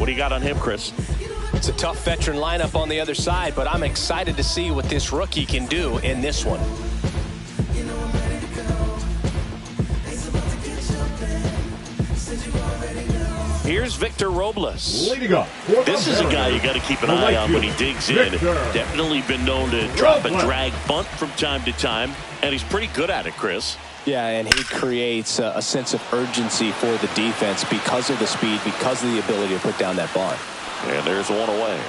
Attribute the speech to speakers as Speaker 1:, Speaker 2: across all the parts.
Speaker 1: What do you got on him, Chris?
Speaker 2: It's a tough veteran lineup on the other side, but I'm excited to see what this rookie can do in this one.
Speaker 1: Here's Victor Robles.
Speaker 3: This
Speaker 1: This is a guy you got to keep an eye on when he digs in. Definitely been known to drop a drag bunt from time to time, and he's pretty good at it, Chris.
Speaker 2: Yeah, and he creates a sense of urgency for the defense because of the speed, because of the ability to put down that bunt.
Speaker 1: And there's one away.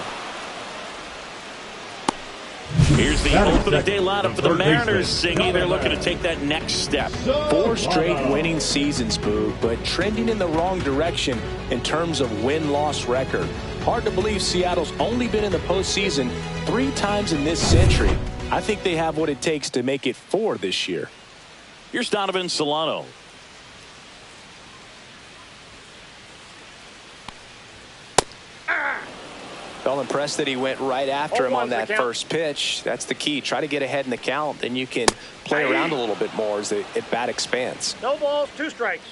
Speaker 1: Here's the opening day lineup for the Mariners. Singy, they're looking to take that next step.
Speaker 2: 4 straight winning seasons, Boo, but trending in the wrong direction in terms of win-loss record. Hard to believe Seattle's only been in the postseason 3 times in this century. I think they have what it takes to make it 4 this year.
Speaker 1: Here's Donovan Solano.
Speaker 2: Felt impressed that he went right after him on that first pitch. That's the key. Try to get ahead in the count, then you can play around a little bit more as the at-bat expands.
Speaker 4: No balls, 2 strikes.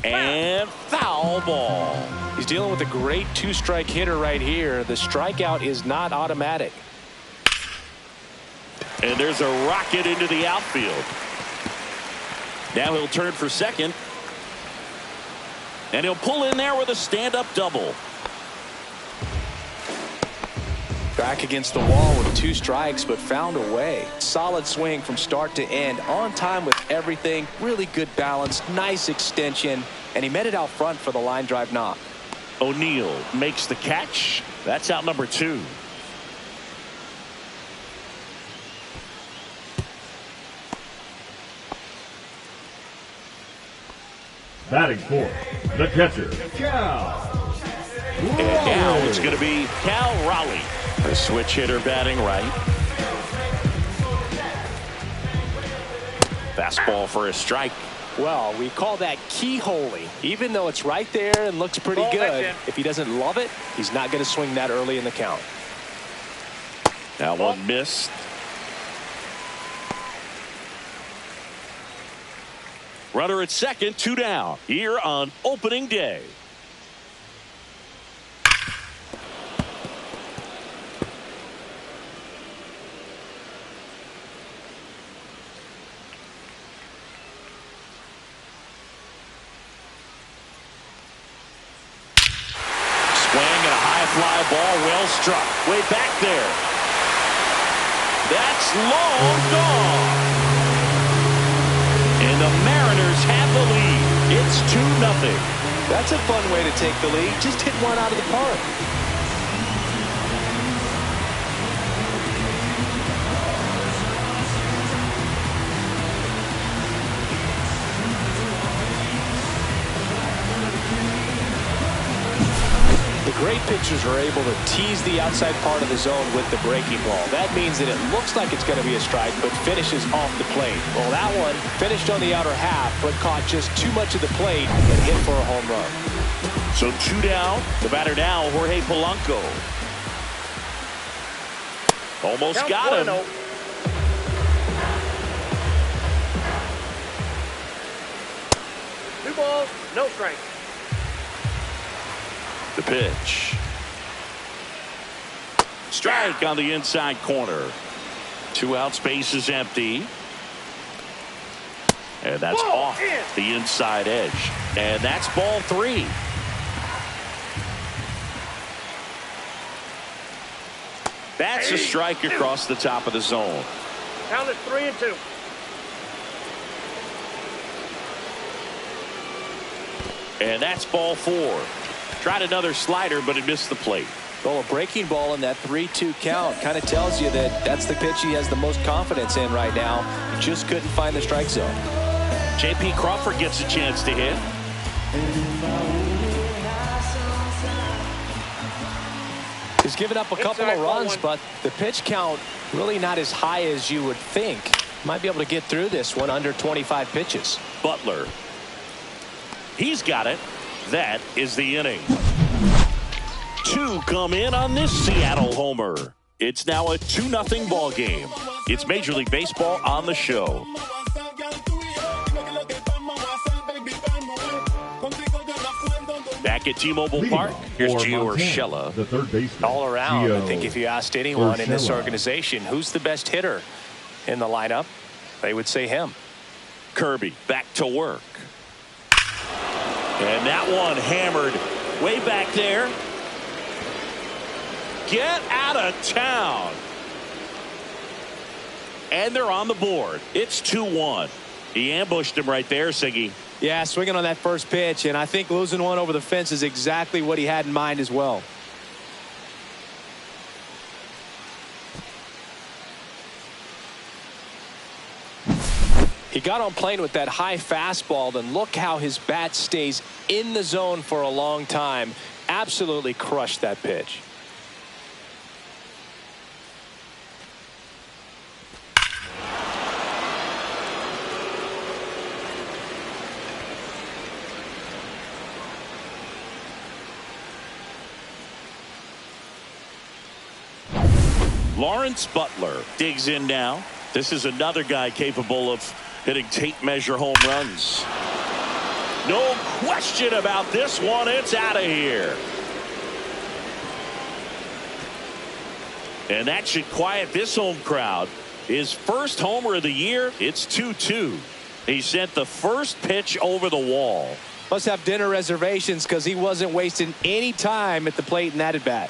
Speaker 1: And foul ball.
Speaker 2: He's dealing with a great 2-strike hitter right here. The strikeout is not automatic.
Speaker 1: And there's a rocket into the outfield. Now he'll turn for second. And he'll pull in there with a stand-up double.
Speaker 2: Back against the wall with 2 strikes, but found a way. Solid swing from start to end. On time with everything. Really good balance. Nice extension. And he met it out front for the line drive knock.
Speaker 1: O'Neill makes the catch. That's out number 2.
Speaker 3: Batting fourth, the catcher, Cal.
Speaker 1: And now it's going to be Cal Raleigh, the switch hitter batting right. Fastball for a strike.
Speaker 2: Well, we call that keyholing. Even though it's right there and looks pretty good, if he doesn't love it, he's not going to swing that early in the count.
Speaker 1: That one missed. Runner at second, 2 down here on opening day. Swing and a high fly ball, well struck. Way back there. That's long gone. And the Mariners have the lead. It's 2-0.
Speaker 2: That's a fun way to take the lead. Just hit one out of the park. The great pitchers are able to tease the outside part of the zone with the breaking ball. That means that it looks like it's going to be a strike, but finishes off the plate. Well, that one finished on the outer half, but caught just too much of the plate and hit for a home run.
Speaker 1: So 2 down. The batter now, Jorge Polanco. Almost got him.
Speaker 4: 2 balls, no strikes.
Speaker 1: The pitch. Strike on the inside corner. 2 out, space is empty. And that's off the inside edge. And that's ball 3. That's a strike across the top of the zone.
Speaker 4: Count is 3-2.
Speaker 1: And that's ball 4. Tried another slider, but it missed the plate.
Speaker 2: Well, a breaking ball in that 3-2 count kind of tells you that that's the pitch he has the most confidence in right now. He just couldn't find the strike zone.
Speaker 1: J.P. Crawford gets a chance to hit.
Speaker 2: He's given up a couple of runs, but the pitch count really not as high as you would think. Might be able to get through this one under 25 pitches.
Speaker 1: Butler. He's got it. That is the inning. 2 come in on this Seattle homer. It's now a 2-0 ball game. It's Major League Baseball on the show. back at T-Mobile Park. Here's Gio Urshela.
Speaker 3: The third baseman.
Speaker 2: All around,
Speaker 3: Gio
Speaker 2: I think if you asked anyone in this
Speaker 3: Urshela.
Speaker 2: organization who's the best hitter in the lineup, they would say him.
Speaker 1: Kirby back to work. And that one hammered way back there. Get out of town. And they're on the board. It's 2-1. He ambushed him right there, Siggy.
Speaker 2: Yeah, swinging on that first pitch, and I think losing one over the fence is exactly what he had in mind as well. He got on plane with that high fastball, then look how his bat stays in the zone for a long time. Absolutely crushed that pitch.
Speaker 1: Lawrence Butler digs in now. This is another guy capable of hitting tape measure home runs. No question about this one. It's out of here. And that should quiet this home crowd. His first homer of the year. It's 2-2. He sent the first pitch over the wall.
Speaker 2: Must have dinner reservations because he wasn't wasting any time at the plate in that at bat.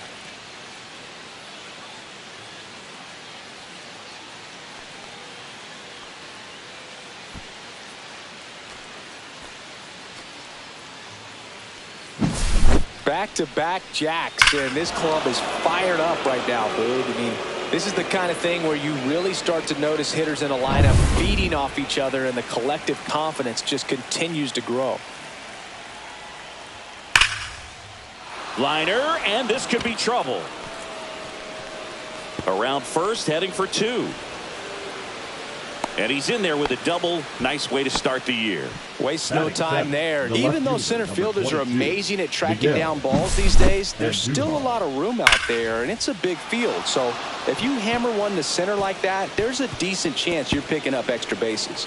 Speaker 2: Back-to-back jacks, and this club is fired up right now, Boog. I mean, this is the kind of thing where you really start to notice hitters in a lineup feeding off each other, and the collective confidence just continues to grow.
Speaker 1: Liner, and this could be trouble. Around first, heading for 2. And he's in there with a double. Nice way to start the year.
Speaker 2: Wastes no time there.
Speaker 3: The
Speaker 2: Even though
Speaker 3: left
Speaker 2: center
Speaker 3: fielder,
Speaker 2: fielders are
Speaker 3: 22,
Speaker 2: amazing at tracking
Speaker 3: Miguel.
Speaker 2: down balls these days, there's
Speaker 3: And
Speaker 2: still a
Speaker 3: Duval.
Speaker 2: lot of room out there, and it's a big field. So if you hammer one to center like that, there's a decent chance you're picking up extra bases.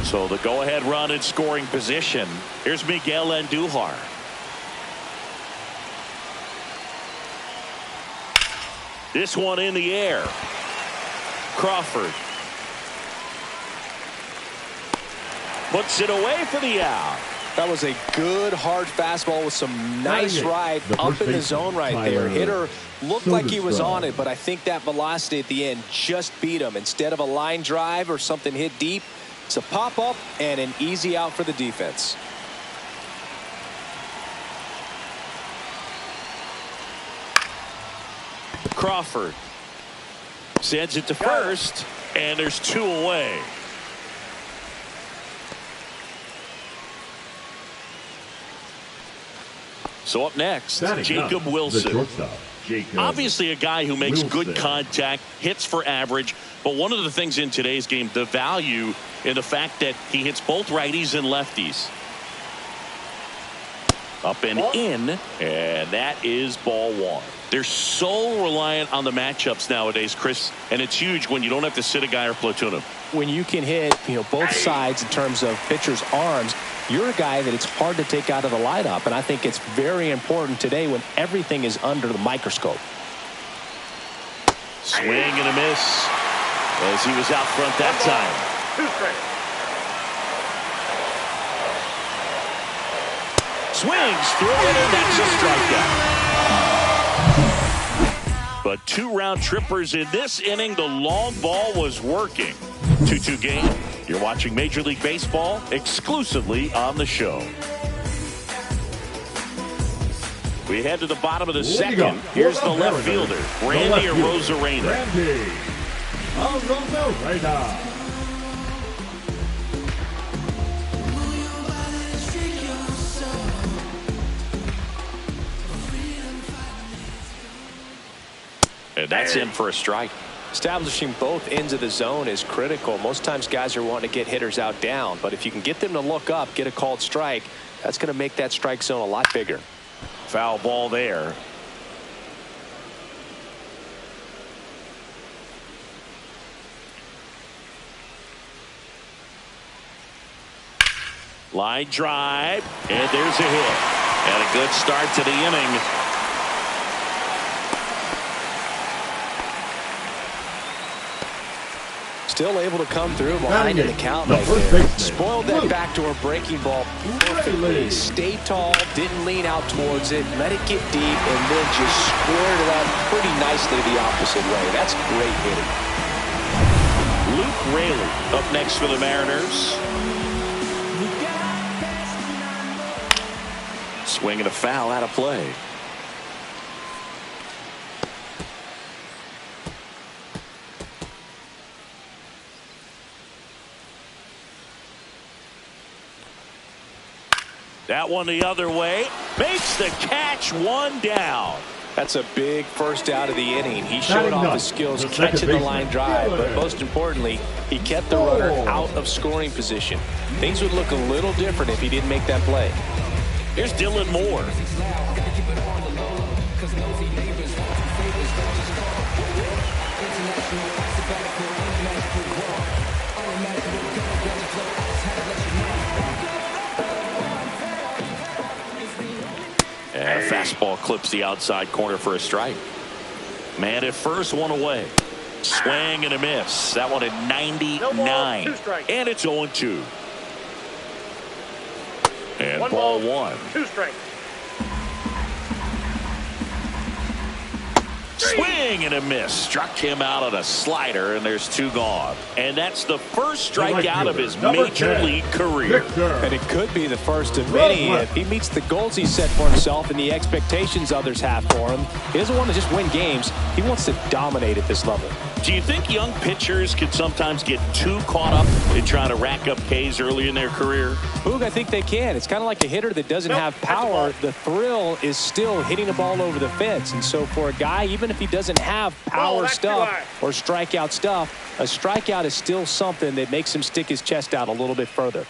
Speaker 1: So the go-ahead run in scoring position. Here's Miguel Andujar. This one in the air. Crawford puts it away for the out.
Speaker 2: That was a good hard fastball with some nice
Speaker 3: 98,
Speaker 2: ride
Speaker 3: the
Speaker 2: up
Speaker 3: first
Speaker 2: in the
Speaker 3: baseman,
Speaker 2: zone right
Speaker 3: Tyler
Speaker 2: there. Hitter looked like he was
Speaker 3: Soderstrom.
Speaker 2: on it, but I think that velocity at the end just beat him. Instead of a line drive or something hit deep, it's a pop-up and an easy out for the defense.
Speaker 1: Crawford sends it to first, and there's 2 away. So up next,
Speaker 3: Batting
Speaker 1: Jacob
Speaker 3: up, the
Speaker 1: Wilson.
Speaker 3: shortstop, Jacob
Speaker 1: Obviously a guy who makes good
Speaker 3: Wilson.
Speaker 1: contact, hits for average, but one of the things in today's game, the value in the fact that he hits both righties and lefties. Up and in, and that is ball 1. They're so reliant on the matchups nowadays, Chris, and it's huge when you don't have to sit a guy or platoon him.
Speaker 2: When you can hit, both sides in terms of pitchers' arms, you're a guy that it's hard to take out of the lineup, and I think it's very important today when everything is under the microscope.
Speaker 1: Swing and a miss as he was out front that time.
Speaker 4: 2 strikes.
Speaker 1: Swings through it, and that's a strikeout. But 2 round trippers in this inning. The long ball was working. 2-2 game. You're watching Major League Baseball exclusively on the show. We head to the bottom of the second. Here's the left fielder, Randy Arozarena.
Speaker 3: Randy Arozarena.
Speaker 1: And that's in for a strike.
Speaker 2: Establishing both ends of the zone is critical. Most times guys are wanting to get hitters out down, but if you can get them to look up, get a called strike, that's going to make that strike zone a lot bigger.
Speaker 1: Foul ball there. Line drive, and there's a hit. And a good start to the inning.
Speaker 2: Still able to come through behind an account right there. Spoiled that backdoor breaking ball perfectly. Stayed tall, didn't lean out towards it, let it get deep, and then just squared it up pretty nicely the opposite way. That's great hitting.
Speaker 1: Luke Raley up next for the Mariners. Swing and a foul out of play. That one the other way. Makes the catch, one down.
Speaker 2: That's a big first out of the inning. He showed off his skills catching the line drive, but most importantly, he kept the runner out of scoring position. Things would look a little different if he didn't make that play.
Speaker 1: Here's Dylan Moore. And a fastball clips the outside corner for a strike. Man at first, one away. Swing and a miss. That one at 99. And it's 0-2. And ball one.
Speaker 4: 2 strikes.
Speaker 1: Swing and a miss. Struck him out on a slider, and there's 2 gone. And that's the first strikeout of his major league career.
Speaker 2: And it could be the first of many if he meets the goals he set for himself and the expectations others have for him. He doesn't want to just win games. He wants to dominate at this level.
Speaker 1: Do you think young pitchers can sometimes get too caught up in trying to rack up Ks early in their career?
Speaker 2: Boog, I think they can. It's kind of like a hitter that doesn't have power. The thrill is still hitting a ball over the fence. And so for a guy, even if he doesn't have power stuff or strikeout stuff, a strikeout is still something that makes him stick his chest out a little bit further.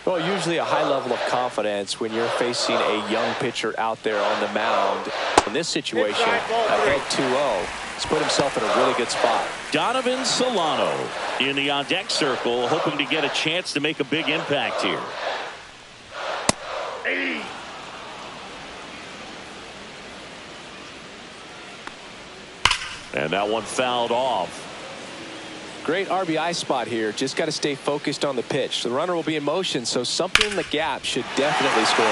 Speaker 2: Well, usually a high level of confidence when you're facing a young pitcher out there on the mound. In this situation, ahead 2-0. He's put himself in a really good spot.
Speaker 1: Donovan Solano in the on-deck circle, hoping to get a chance to make a big impact here. And that one fouled off.
Speaker 2: Great RBI spot here. Just got to stay focused on the pitch. The runner will be in motion, so something in the gap should definitely score.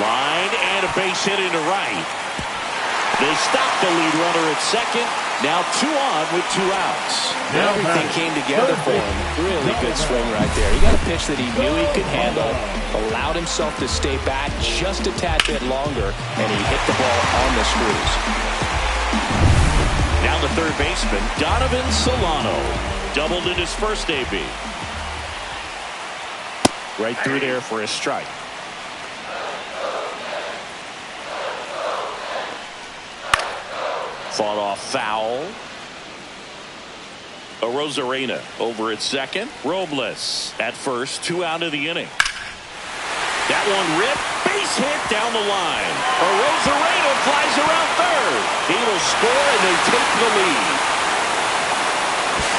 Speaker 1: Line and a base hit into right. They stopped the lead runner at second. Now 2 on with 2 outs.
Speaker 2: Everything came together for him. Really good swing right there. He got a pitch that he knew he could handle, allowed himself to stay back just a tad bit longer, and he hit the ball on the screws.
Speaker 1: Now the third baseman, Donovan Solano, doubled in his first AB. Right through there for a strike. Fought off foul. Arozarena over at second. Robles at first. 2 out of the inning. That one ripped. Base hit down the line. Arozarena flies around third. He will score and they take the lead.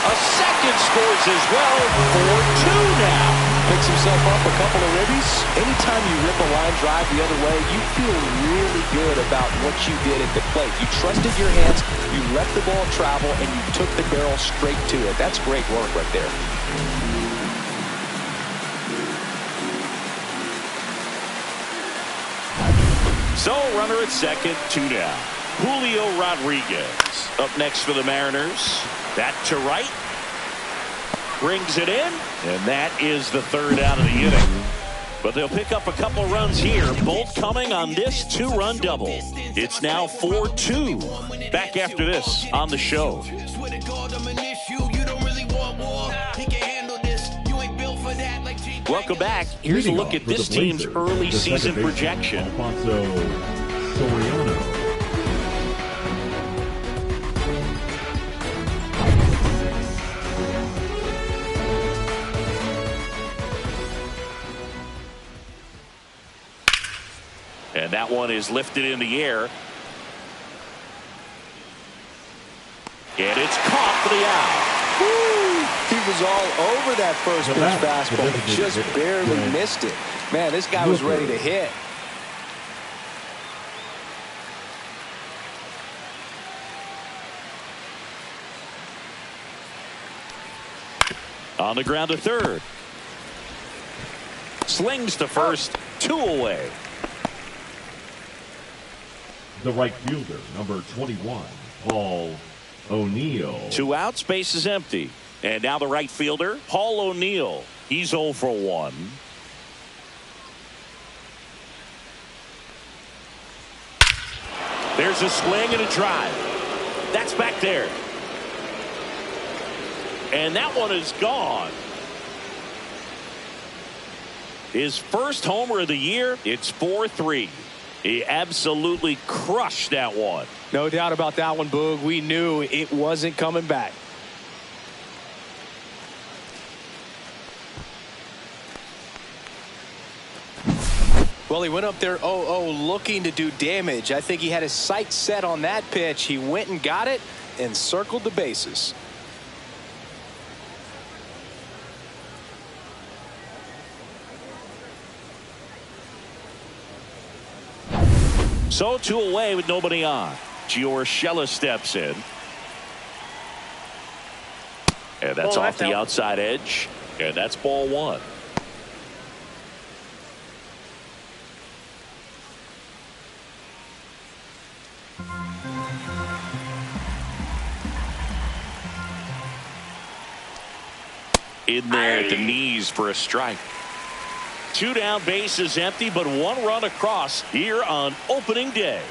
Speaker 1: A second scores as well for 2 now.
Speaker 2: Picks himself up a couple of ribbies. Anytime you rip a line drive the other way, you feel really good about what you did at the plate. You trusted your hands, you let the ball travel, and you took the barrel straight to it. That's great work right there.
Speaker 1: So, runner at second, 2 down. Julio Rodriguez up next for the Mariners. That to right. Brings it in, and that is the 3rd out of the inning. But they'll pick up a couple runs here, both coming on this 2-run double. It's now 4-2. Back after this on the show. Welcome back. Here's a look at this team's early season projection. And that one is lifted in the air. And it's caught for the out.
Speaker 2: Woo! He was all over that first pitch fastball, but just barely missed it. Man, this guy was ready to hit.
Speaker 1: On the ground to third. Slings to first, 2 away.
Speaker 3: The right fielder, number 21, Paul O'Neill.
Speaker 1: 2 outs, base is empty. And now the right fielder, Paul O'Neill. He's 0 for 1. There's a swing and a drive. That's back there. And that one is gone. His first homer of the year. It's 4-3. He absolutely crushed that one.
Speaker 2: No doubt about that one, Boog. We knew it wasn't coming back. Well, he went up there 0-0 looking to do damage. I think he had his sights set on that pitch. He went and got it and circled the bases.
Speaker 1: So 2 away with nobody on. Giorgella steps in. And that's off the outside edge. And that's ball 1. In there at the knees for a strike. 2 down, bases empty, but 1 run across here on opening day.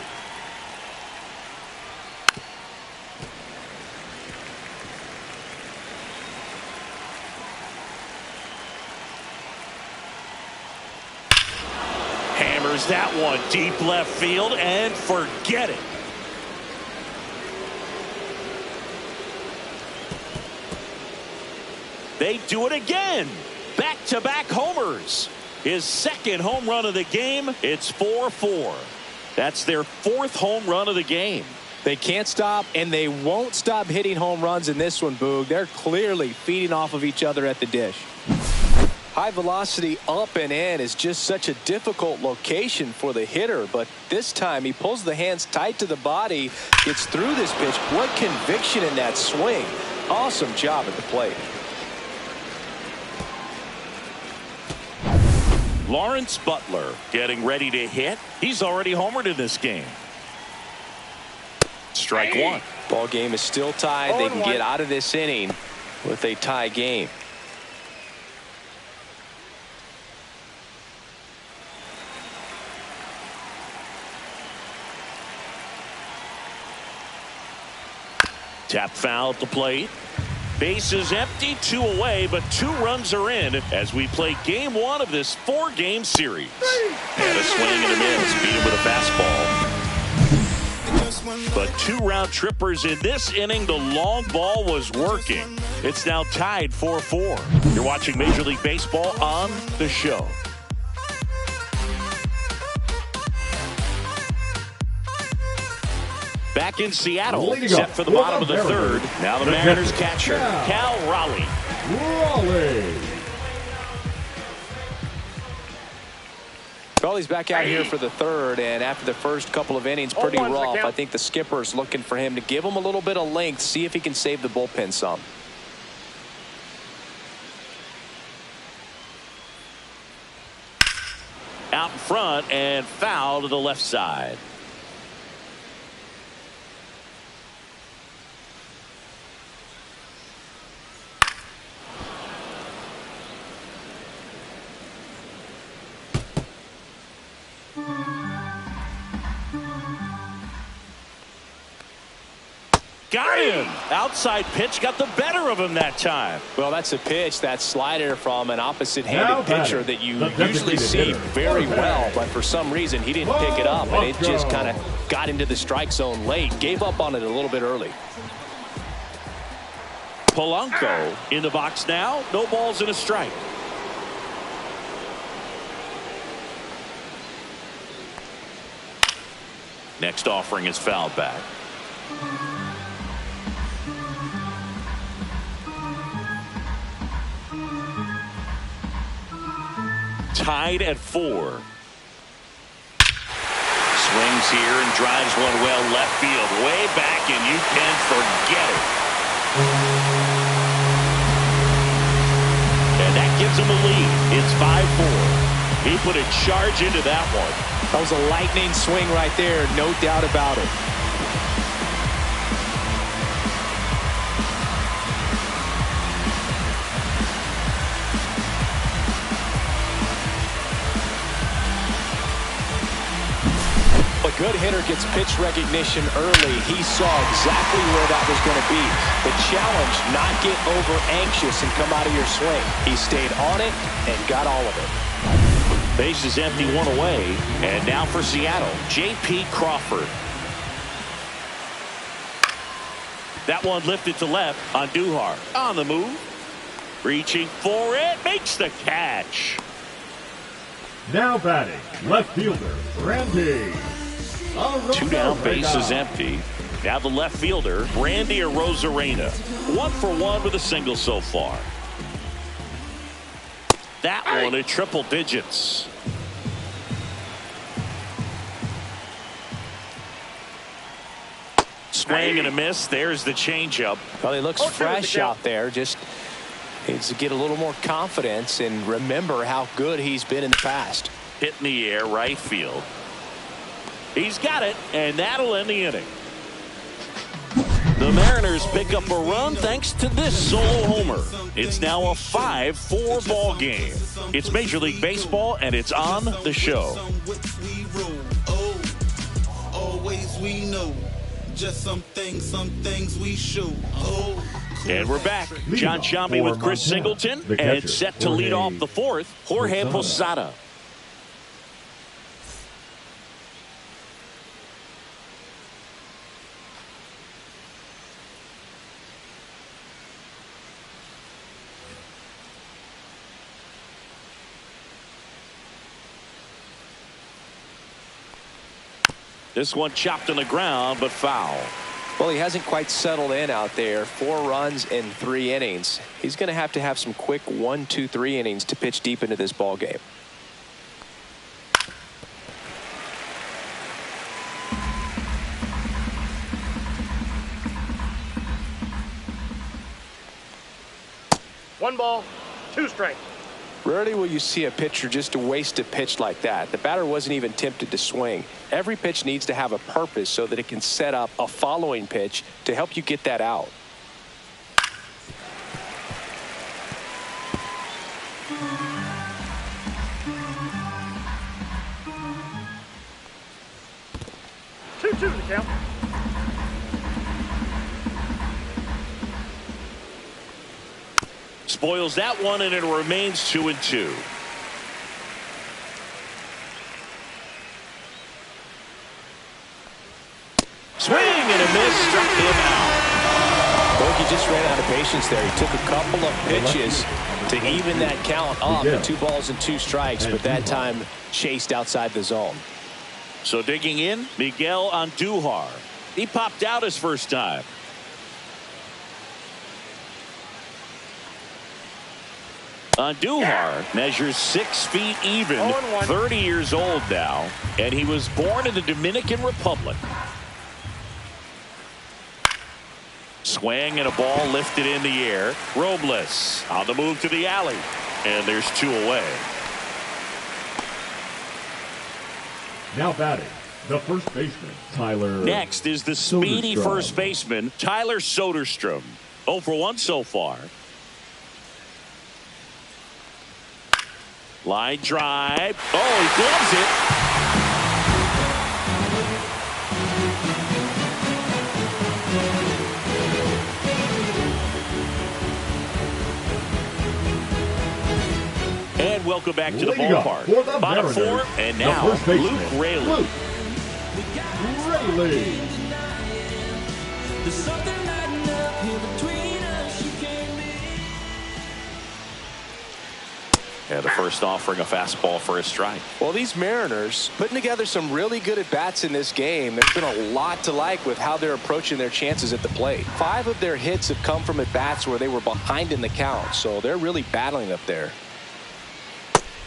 Speaker 1: Hammers that one deep left field and forget it. They do it again. Back-to-back homers. His second home run of the game. It's 4-4. That's their 4th home run of the game.
Speaker 2: They can't stop, and they won't stop hitting home runs in this one, Boog. They're clearly feeding off of each other at the dish. High velocity up and in is just such a difficult location for the hitter, but this time he pulls the hands tight to the body, gets through this pitch. What conviction in that swing. Awesome job at the plate.
Speaker 1: Lawrence Butler getting ready to hit. He's already homered in this game. Strike 1.
Speaker 2: Ball game is still tied. They can get out of this inning with a tie game.
Speaker 1: Tap foul at the plate. Bases empty, 2 away, but 2 runs are in as we play game 1 of this 4-game series. And a swing and a miss. Beat him with a fastball. But 2 round trippers in this inning. The long ball was working. It's now tied 4-4. You're watching Major League Baseball on the show. Back in Seattle, set for the bottom of the 3rd. Now the Mariners catcher, Cal Raleigh.
Speaker 2: Raleigh's back out here for the 3rd, and after the first couple of innings, pretty rough. I think the skipper's looking for him to give him a little bit of length, see if he can save the bullpen some.
Speaker 1: Out in front and foul to the left side. Got him. Outside pitch got the better of him that time.
Speaker 2: Well, that's a pitch, that slider from an opposite-handed pitcher that you usually see very well, but for some reason he didn't pick it up, and it just kind of got into the strike zone late. Gave up on it a little bit early.
Speaker 1: Polanco in the box now. No balls and a strike. Next offering is fouled back. tied at 4. Swings here and drives one well left field, way back, and you can forget it. And that gives him a lead. It's 5-4. He put a charge into that one.
Speaker 2: That was a lightning swing right there, no doubt about it. A good hitter gets pitch recognition early. He saw exactly where that was going to be. The challenge, not get over anxious and come out of your swing. He stayed on it and got all of it.
Speaker 1: Base is empty, 1 away. And now for Seattle, J.P. Crawford. That one lifted to left on Duhar. On the move. Reaching for it. Makes the catch.
Speaker 3: Now batting, left fielder, Randy.
Speaker 1: 2 down, base is empty. Now the left fielder, Randy Arozarena. 1 for 1 with a single so far. That one at triple digits. Swing and a miss. There's the changeup.
Speaker 2: Well, he looks fresh out there. Just needs to get a little more confidence and remember how good he's been in the past.
Speaker 1: Hit in the air, right field. He's got it, and that'll end the inning. The Mariners pick up a run thanks to this solo homer. It's now a 5-4 ball game. It's Major League Baseball, and it's on the show.
Speaker 5: Always we know. Just some things we show.
Speaker 1: And we're back. John Sciambi with Chris Singleton, and set to lead off the 4th, Jorge Posada. This one chopped on the ground, but foul.
Speaker 2: Well, he hasn't quite settled in out there. 4 runs in 3 innings. He's going to have some quick 1, 2, 3 innings to pitch deep into this ball game.
Speaker 4: One ball, 2 strikes.
Speaker 2: Rarely will you see a pitcher just waste a pitch like that. The batter wasn't even tempted to swing. Every pitch needs to have a purpose so that it can set up a following pitch to help you get that out.
Speaker 4: Two to the count.
Speaker 1: Spoils that one, and it remains 2-2. Swing and a miss, struck him out.
Speaker 2: I think he just ran out of patience there. He took a couple of pitches to even that count up to 2 balls and 2 strikes, but that time chased outside the zone.
Speaker 1: So digging in, Miguel Andujar. He popped out his first time. Andujar measures 6 feet even, 30 years old now, and he was born in the Dominican Republic. Swing and a ball lifted in the air. Robles on the move to the alley, and there's 2 away.
Speaker 3: Now batting, the first baseman, Tyler.
Speaker 1: Next is the speedy
Speaker 3: Soderstrom.
Speaker 1: first baseman, Tyler Soderstrom. 0 for 1 so far. Line drive. Oh, he gloves it. And welcome back to the ballpark. Bottom 4, and now Luke Raley. And the first offering a fastball for a strike.
Speaker 2: Well, these Mariners putting together some really good at-bats in this game. There's been a lot to like with how they're approaching their chances at the plate. 5 of their hits have come from at-bats where they were behind in the count, so they're really battling up there.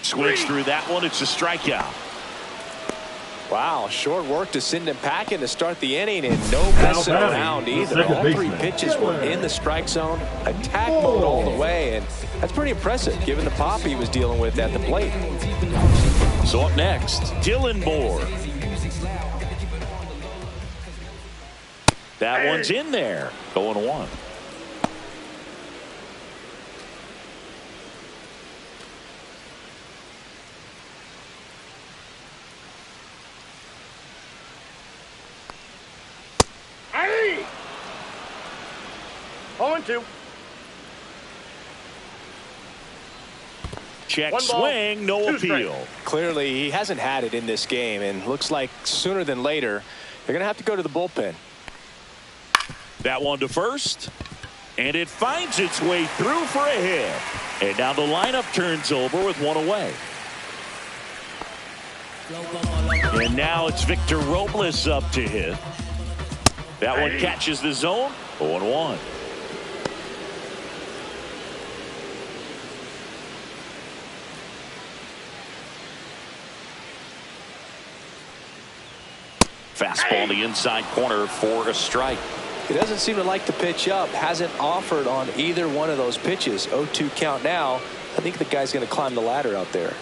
Speaker 1: Swings through that one. It's a strikeout.
Speaker 2: Wow, short work to send him packing to start the inning, and no messing around either. All three pitches were in the strike zone, attack mode all the way, and that's pretty impressive given the pop he was dealing with at the plate.
Speaker 1: So up next, Dylan Moore. That one's in there. Going one.
Speaker 4: Hey! 0-2.
Speaker 1: Check
Speaker 4: One ball,
Speaker 1: swing, no
Speaker 4: two
Speaker 1: appeal.
Speaker 4: strikes.
Speaker 2: Clearly, he hasn't had it in this game, and looks like sooner than later, they're going to have to go to the bullpen.
Speaker 1: That one to first, and it finds its way through for a hit. And now the lineup turns over with one away. And now it's Victor Robles up to hit. That one catches the zone. 0-1. Fastball in the inside corner for a strike.
Speaker 2: He doesn't seem to like to pitch up. Hasn't offered on either one of those pitches. 0-2 count now. I think the guy's going to climb the ladder out there.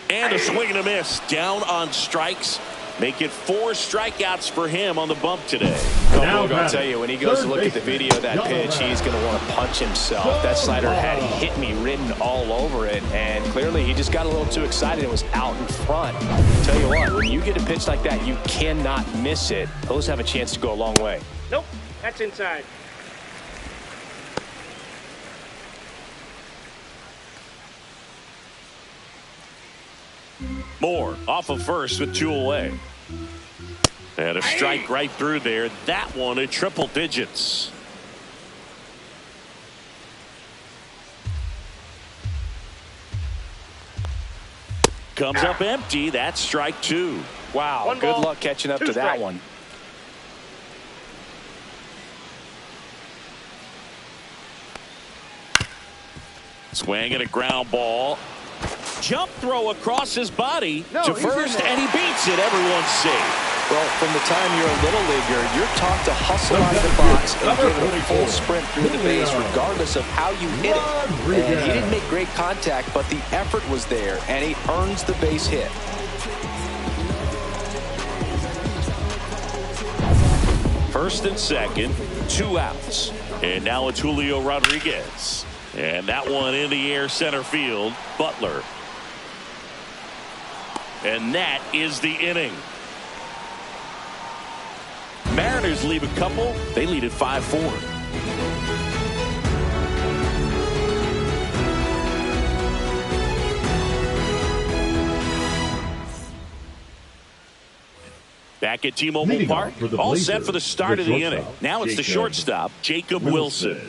Speaker 1: And a swing and a miss. Down on strikes. Make it 4 strikeouts for him on the bump today.
Speaker 2: I'm going to tell you, when he goes to look at the video of that pitch, he's going to want to punch himself. That slider had hit me written all over it, and clearly he just got a little too excited and was out in front. Tell you what, when you get a pitch like that, you cannot miss it. Those have a chance to go a long way.
Speaker 4: Nope, that's inside.
Speaker 1: Moore off of first with 2 away. And a strike right through there. That one at triple digits. Comes up empty. That's strike 2.
Speaker 2: Wow,
Speaker 4: One
Speaker 2: good
Speaker 4: ball,
Speaker 2: luck catching up
Speaker 4: 2
Speaker 2: to that
Speaker 4: strikes.
Speaker 2: one.
Speaker 1: Swing and a ground ball. Jump throw across his body
Speaker 4: No,
Speaker 1: to
Speaker 4: he's in
Speaker 1: first,
Speaker 4: there.
Speaker 1: and he beats it. Everyone's safe.
Speaker 2: Well, from the time you're a little leaguer, you're taught to hustle out of the box and give it a full sprint through the base regardless of how you hit it. And he didn't make great contact, but the effort was there, and he earns the base hit.
Speaker 1: First and second, 2 outs. And now it's Julio Rodriguez. And that one in the air center field. Butler. And that is the inning. Mariners leave a couple. They lead at 5-4. Back at T-Mobile
Speaker 3: Leading
Speaker 1: Park,
Speaker 3: off for the
Speaker 1: all
Speaker 3: Blazers,
Speaker 1: set for the start of the inning.
Speaker 3: shortstop,
Speaker 1: Now it's the
Speaker 3: Jacob
Speaker 1: shortstop, Jacob Wilson.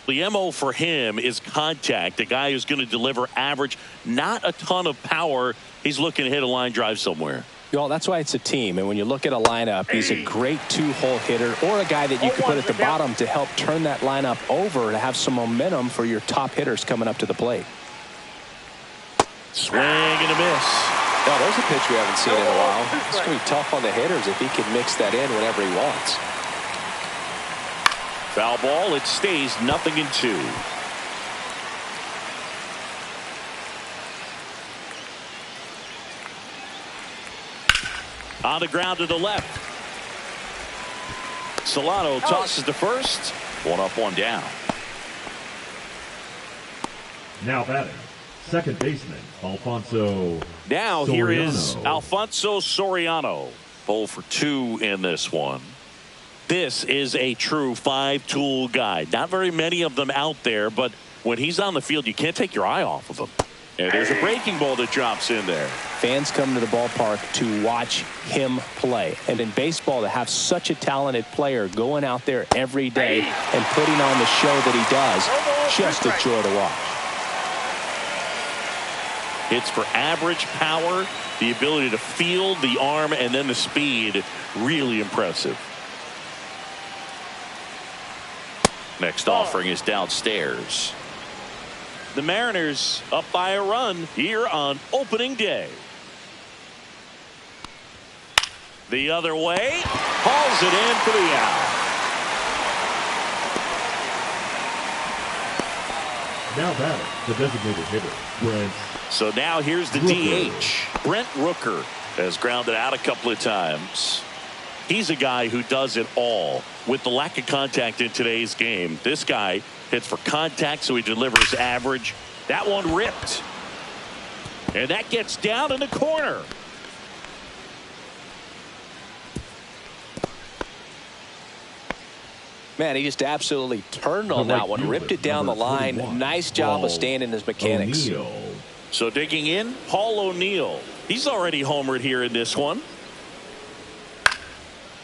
Speaker 1: The MO for him is contact. A guy who's going to deliver average, not a ton of power. He's looking to hit a line drive somewhere.
Speaker 2: Well, that's why it's a team. And when you look at a lineup, he's a great 2-hole hitter or a guy that you can put at the bottom to help turn that lineup over to have some momentum for your top hitters coming up to the plate.
Speaker 1: Swing and a miss.
Speaker 2: Now, there's a pitch we haven't seen in a while. It's going to be tough on the hitters if he can mix that in whenever he wants.
Speaker 1: Foul ball. It stays 0-2. On the ground to the left. Solano tosses to first. 1 up, 1 down.
Speaker 3: Now batting, second baseman, Alfonso
Speaker 1: Now here is
Speaker 3: Soriano.
Speaker 1: Alfonso Soriano. 0 for 2 in this one. This is a true 5-tool guy. Not very many of them out there, but when he's on the field, you can't take your eye off of him. And there's a breaking ball that drops in there.
Speaker 2: Fans come to the ballpark to watch him play. And in baseball, to have such a talented player going out there every day and putting on the show that he does, just a joy to watch.
Speaker 1: Hits for average power, the ability to field, the arm, and then the speed. Really impressive. Next offering is downstairs. The Mariners up by a run here on opening day. The other way, hauls it in for the out.
Speaker 3: Now batting, the designated hitter, Brent.
Speaker 1: So now here's the
Speaker 3: Rooker.
Speaker 1: DH. Brent Rooker has grounded out a couple of times. He's a guy who does it all. With the lack of contact in today's game, this guy hits for contact, so he delivers average. That one ripped. And that gets down in the corner.
Speaker 2: Man, he just absolutely turned on that one, ripped it down the line. Nice job of staying in his mechanics.
Speaker 1: So digging in, Paul O'Neill. He's already homered here in this one.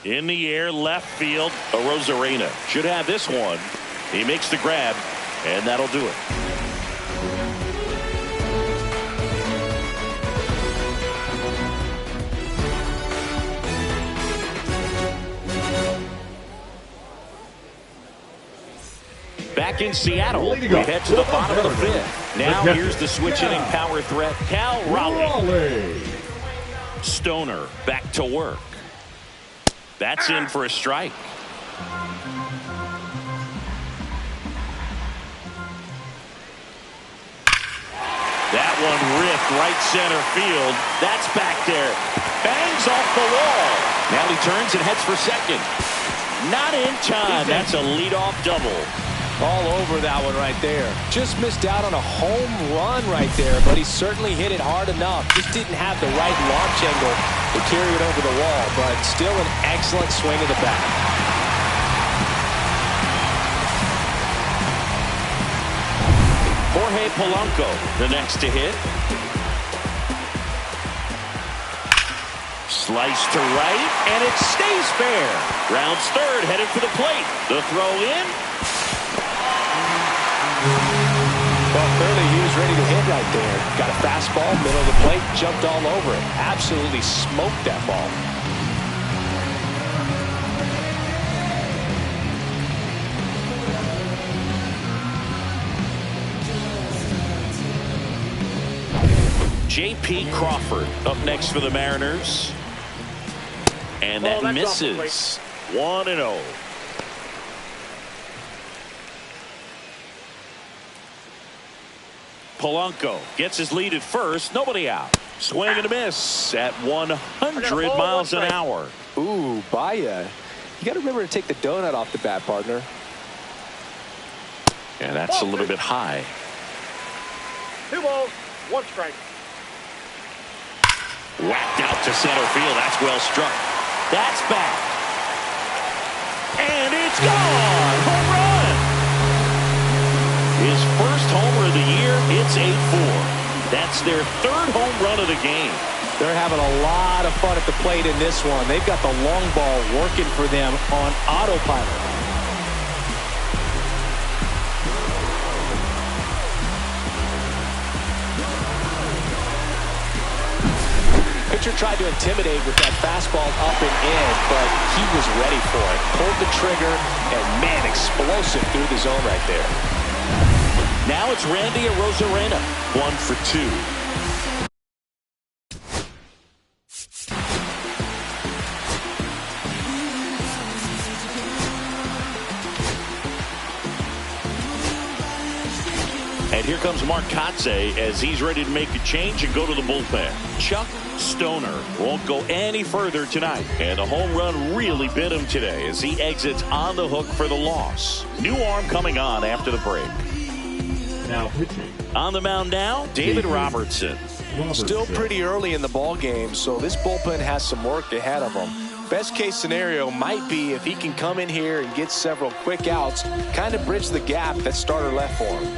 Speaker 1: In the air, left field, Arozarena should have this one. He makes the grab, and that'll do it. Back in Seattle, we head to the bottom of the fifth. Now here's the switch inning power threat, Cal Raleigh. Stoner back to work. That's in for a strike. That one ripped right center field. That's back there. Bangs off the wall. Now he turns and heads for second. Not in time. That's a leadoff double.
Speaker 2: All over that one right there. Just missed out on a home run right there, but he certainly hit it hard enough. Just didn't have the right launch angle to carry it over the wall, but still an excellent swing of the bat.
Speaker 1: Jorge Polanco, the next to hit. Slice to right, and it stays fair. Rounds third, headed for the plate. The throw in.
Speaker 2: Well, clearly he was ready to hit right there. Got a fastball, middle of the plate, jumped all over it. Absolutely smoked that ball.
Speaker 1: J.P. Crawford up next for the Mariners. And that misses. 1-0. Polanco gets his lead at first. Nobody out. Swing and a miss at 100 miles an hour.
Speaker 2: Ooh, Baya. You got to remember to take the donut off the bat, partner.
Speaker 1: And that's a little bit high.
Speaker 4: 2 balls, 1 strike.
Speaker 1: Whacked out to center field. That's well struck. That's back. And it's gone. Home run. His first homer of the year. It's 8-4. That's their third home run of the game.
Speaker 2: They're having a lot of fun at the plate in this one. They've got the long ball working for them on autopilot. Pitcher tried to intimidate with that fastball up and in, but he was ready for it. Pulled the trigger, and man, explosive through the zone right there.
Speaker 1: Now it's Randy Arozarena, 1 for 2. And here comes Mark Kotsay as he's ready to make a change and go to the bullpen. Chuck Stoner won't go any further tonight. And the home run really bit him today as he exits on the hook for the loss. New arm coming on after the break.
Speaker 3: Now pitching.
Speaker 1: On the mound now, David Robertson.
Speaker 2: Still pretty early in the ball game, so this bullpen has some work ahead of them. Best case scenario might be if he can come in here and get several quick outs, kind of bridge the gap that starter left for him.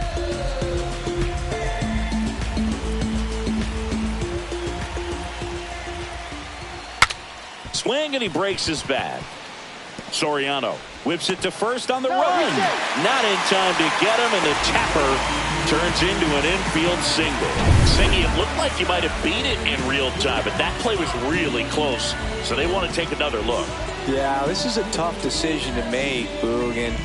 Speaker 1: Swing, and he breaks his bat. Soriano whips it to first on the run. Not in time to get him, and the tapper turns into an infield single. Singy, it looked like he might have beat it in real time, but that play was really close, so they want to take another look.
Speaker 2: Yeah, this is a tough decision to make, Boog, and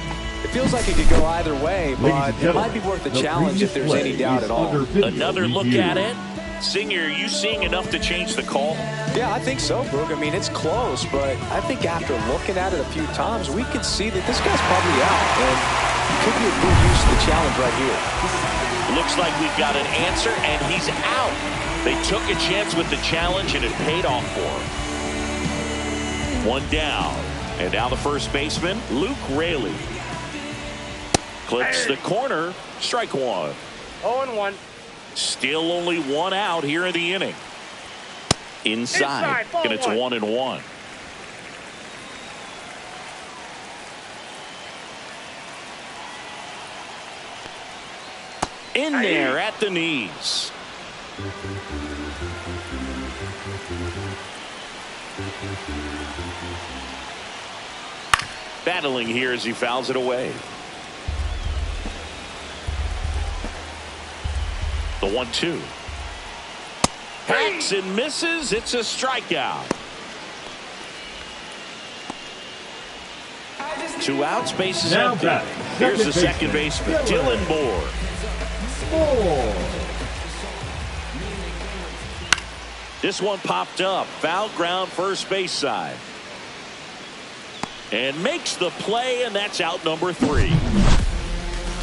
Speaker 2: It feels like it could go either way, but it might be worth the challenge if there's any doubt at all.
Speaker 1: Another look at it. Senior, are you seeing enough to change the call?
Speaker 2: Yeah, I think so, Boog. I mean, it's close, but I think after looking at it a few times, we can see that this guy's probably out, and could be a good use of the challenge right here.
Speaker 1: Looks like we've got an answer, and he's out. They took a chance with the challenge, and it paid off for him. One down, and now the first baseman, Luke Raley. Clips the corner, strike one.
Speaker 4: 0-1.
Speaker 1: Still only one out here in the inning. Inside and it's 1-1. In there at the knees. Battling here as he fouls it away. The 1-2. Hacks and misses. It's a strikeout. 2 outs, bases empty. Here's the second baseman, Dylan Moore. This one popped up. Foul ground, first base side. And makes the play, and that's out number 3.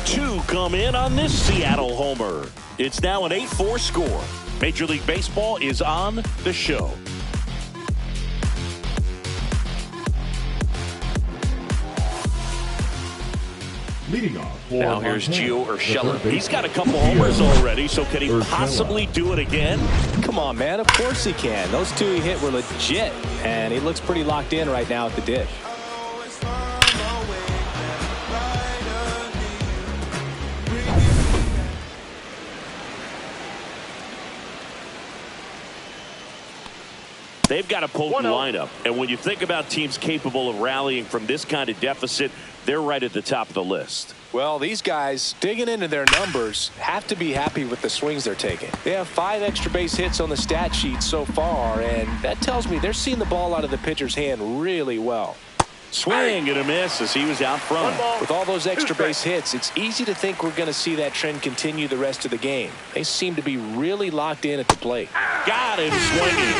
Speaker 1: 2 come in on this Seattle homer. It's now an 8-4 score. Major League Baseball is on the show.
Speaker 3: Leading off.
Speaker 1: Now here's Gio Urshela. He's got a couple homers already, so can he possibly do it again?
Speaker 2: Come on, man. Of course he can. Those 2 he hit were legit, and he looks pretty locked in right now at the dish.
Speaker 1: They've got a potent lineup, and when you think about teams capable of rallying from this kind of deficit, they're right at the top of the list.
Speaker 2: Well, these guys, digging into their numbers, have to be happy with the swings they're taking. They have 5 extra base hits on the stat sheet so far, and that tells me they're seeing the ball out of the pitcher's hand really well.
Speaker 1: Swing and a miss as he was out front.
Speaker 2: With all those extra base hits, it's easy to think we're going to see that trend continue the rest of the game. They seem to be really locked in at the plate.
Speaker 1: Got him swinging.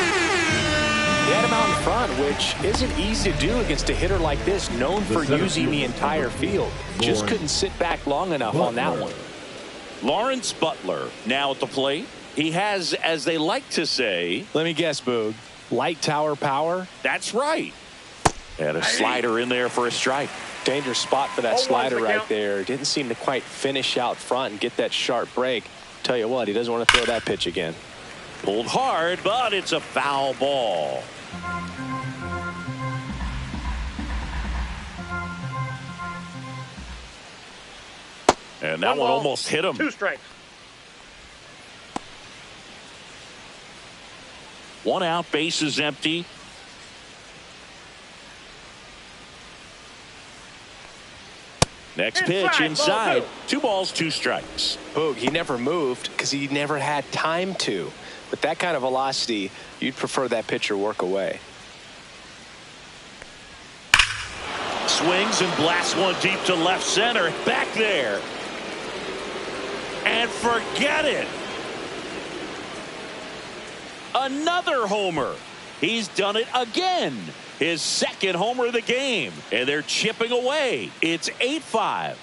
Speaker 2: He had him out in front, which isn't easy to do against a hitter like this, known for using the entire field. Just couldn't sit back long enough on that one.
Speaker 1: Lawrence Butler now at the plate. He has, as they like to say,
Speaker 2: let me guess, Boog, light tower power?
Speaker 1: That's right. And a slider in there for a strike.
Speaker 2: Dangerous spot for that slider right there. Didn't seem to quite finish out front and get that sharp break. Tell you what, he doesn't want to throw that pitch again.
Speaker 1: Pulled hard, but it's a foul ball. And that one almost hit him.
Speaker 4: 2 strikes.
Speaker 1: 1 out, base is empty. Next pitch inside. 2 balls, 2 strikes.
Speaker 2: Boog, he never moved because he never had time to. With that kind of velocity, you'd prefer that pitcher work away.
Speaker 1: Swings and blasts one deep to left center. Back there. And forget it. Another homer. He's done it again. His second homer of the game. And they're chipping away. It's 8-5.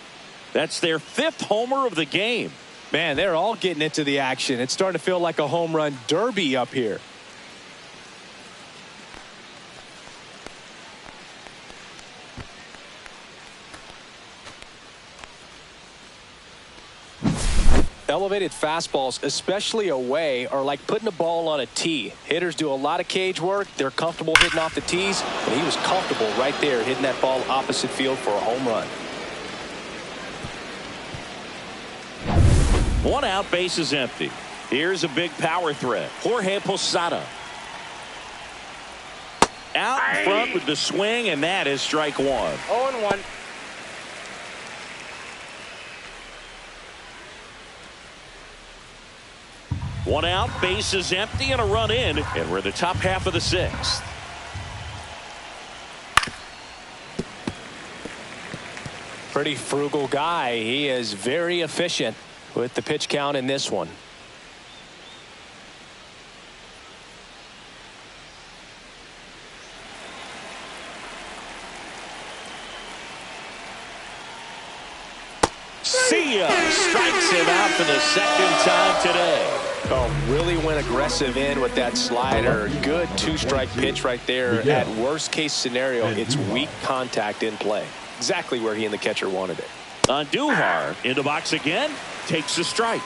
Speaker 1: That's their 5th homer of the game.
Speaker 2: Man, they're all getting into the action. It's starting to feel like a home run derby up here. Elevated fastballs, especially away, are like putting a ball on a tee. Hitters do a lot of cage work. They're comfortable hitting off the tees, and he was comfortable right there hitting that ball opposite field for a home run.
Speaker 1: 1 out, base is empty. Here's a big power threat. Jorge Posada. Out in front with the swing, and that is strike 1.
Speaker 4: 0-1.
Speaker 1: One out, base is empty, and a run in, and we're in the top half of the 6th.
Speaker 2: Pretty frugal guy. He is very efficient with the pitch count in this one.
Speaker 1: See ya! Strikes him out for the second time today.
Speaker 2: Oh, really went aggressive in with that slider. Good two-strike pitch right there. At worst-case scenario, it's weak contact in play. Exactly where he and the catcher wanted it.
Speaker 1: Andujar in the box again. Takes a strike.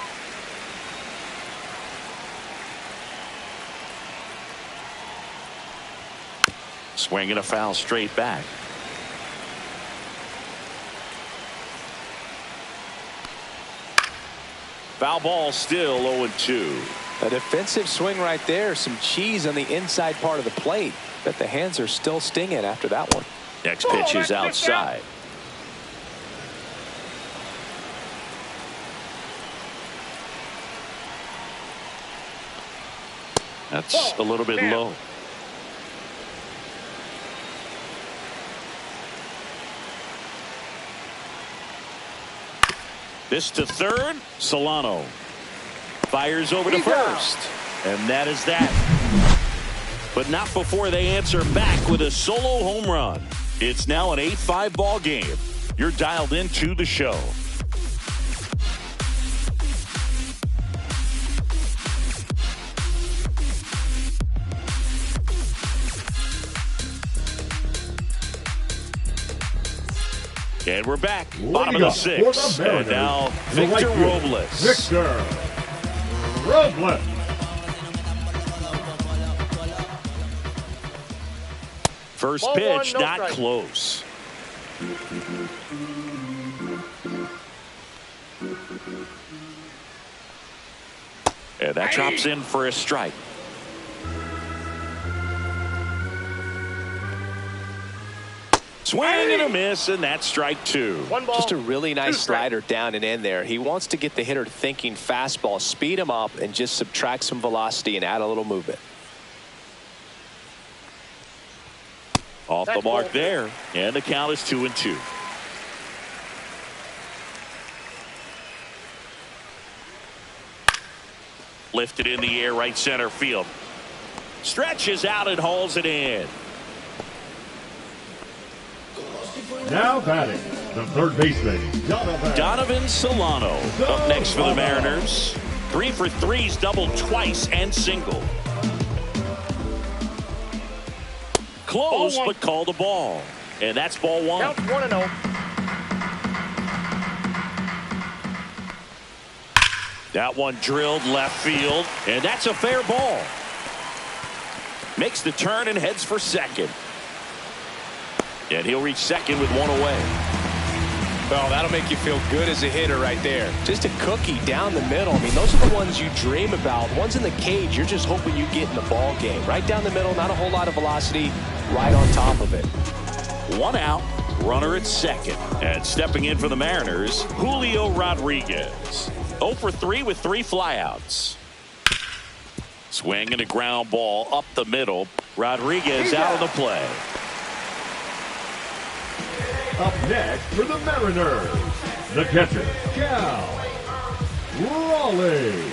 Speaker 1: Swinging a foul straight back. Foul ball, still 0-2.
Speaker 2: A defensive swing right there. Some cheese on the inside part of the plate. Bet the hands are still stinging after that one.
Speaker 1: Next pitch is outside. That's a little bit low. This to third. Solano fires over to first. And that is that. But not before they answer back with a solo home run. It's now an 8-5 ball game. You're dialed into the show. And we're back. Bottom of the sixth. And now Victor Robles.
Speaker 3: Victor Robles.
Speaker 1: First
Speaker 4: Ball
Speaker 1: pitch,
Speaker 4: one, no
Speaker 1: not
Speaker 4: strike.
Speaker 1: close. And that drops in for a strike. Swing and a miss, and that's strike two.
Speaker 4: One ball,
Speaker 2: Just a really nice
Speaker 4: two strikes.
Speaker 2: slider down and in there. He wants to get the hitter thinking fastball, speed him up, and just subtract some velocity and add a little movement.
Speaker 1: Off the
Speaker 4: That's
Speaker 1: mark
Speaker 4: ball.
Speaker 1: there, and the count is 2-2. Lifted in the air, right center field. Stretches out and hauls it in.
Speaker 3: Now batting, the third baseman,
Speaker 1: Donovan Solano up next for the Mariners. 3 for 3's doubled twice and single. Close,
Speaker 4: Ball one.
Speaker 1: but called a ball. And that's ball one.
Speaker 4: Count 1-0.
Speaker 1: That one drilled left field, and that's a fair ball. Makes the turn and heads for second. And he'll reach second with one away.
Speaker 2: Well, that'll make you feel good as a hitter right there. Just a cookie down the middle. I mean, those are the ones you dream about. Ones in the cage, you're just hoping you get in the ball game. Right down the middle, not a whole lot of velocity, right on top of it.
Speaker 1: One out, runner at second. And stepping in for the Mariners, Julio Rodriguez. 0 for 3 with 3 flyouts. Swing and a ground ball up the middle. Rodriguez out of the play.
Speaker 3: Up next for the Mariners, the catcher, Cal Raleigh.